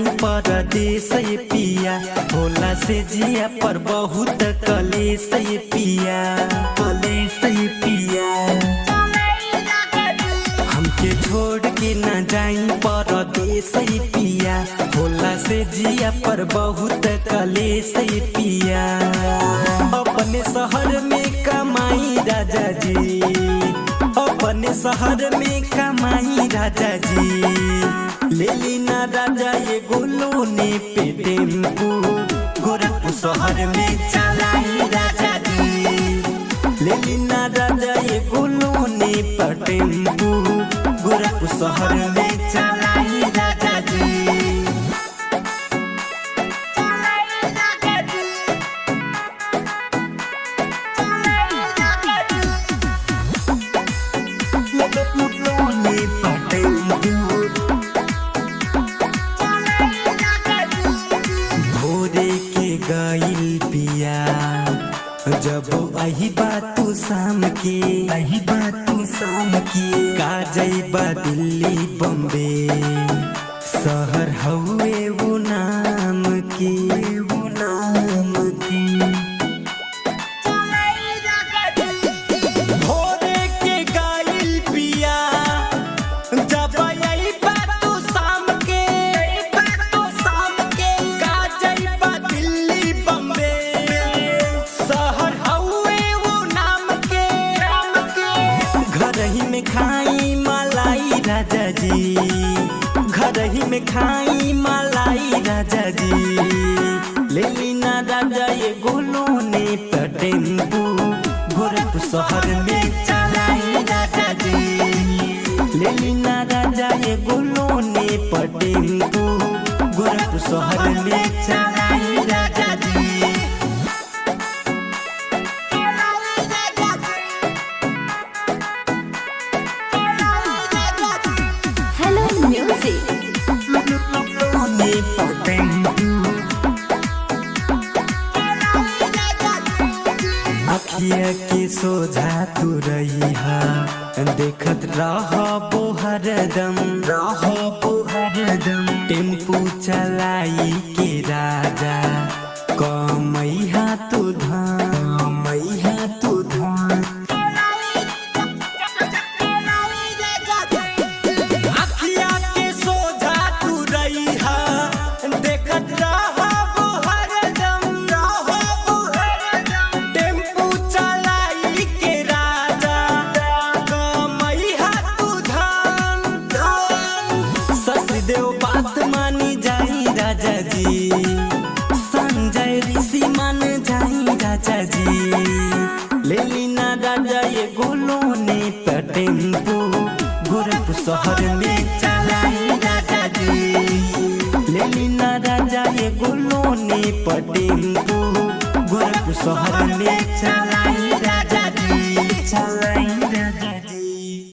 जाई परदेस ये पिया, होला से जिया पर बहुत कलेस ये पिया, कलेस ये पिया। हमके छोड़ के न जाई परदेस ये पिया, होला से जिया पर बहुत कलेस ये पिया। अपने शहर में कमाई राजा जी, अपने शहर में कमाई राजा जी, ले लीना राजा ये गोलोने पे टेम्पू, गोरखपुर शहर में चलाई राजा जी। ले लीना राजा ये गोलोने पे टेम्पू, गोरखपुर शहर में चलाई राजा जी। भोरे के गईल पिया, जब अही बात तू शाम के, अही बात तू शाम के, का जइबा दिल्ली बम्बे, शहर हवे वो नाम के, वो नाम के। भोरे के गईल पिया, जब अही बात तू शाम के, तो शाम के, का जइबा दिल्ली बम्बे, शहर हवे वो नाम के, नाम के। घर ही में खाई मलाई राजा जी, घर ही में खाई मलाई राजा जी, ले लीना राजा ये गोलोने पे टेम्पू, गोरखपुर शहर में चलाई राजा जी। ले लीना राजा ये गोलोने पे टेम्पू, गोरखपुर शहर में चलाई राजा जी। Hello Music. अखिया के सोझा तू रहिहा, देखत रहो हरदम, रहो हरदम। टेम्पू चलाई के राजा, कमैहा तू धाम, कमैहा तू धाम। अखिया के सोझा तू रहिहा, देखत रहो हरदम, रहो हरदम। टेम्पू चलाई के राजा, कमैहा तू धाम, धाम। ससदेव बात मानी जाई राजा जी, संजय ऋषि मान जाई राजा जी। ले लीना राजा ये गोलोने पे टेम्पू, गोरखपुर शहर में चलाई राजा जी। ले लीना राजा ये गोलोने पे टेम्पू, गोरखपुर शहर में चलाई राजा जी, चलाई।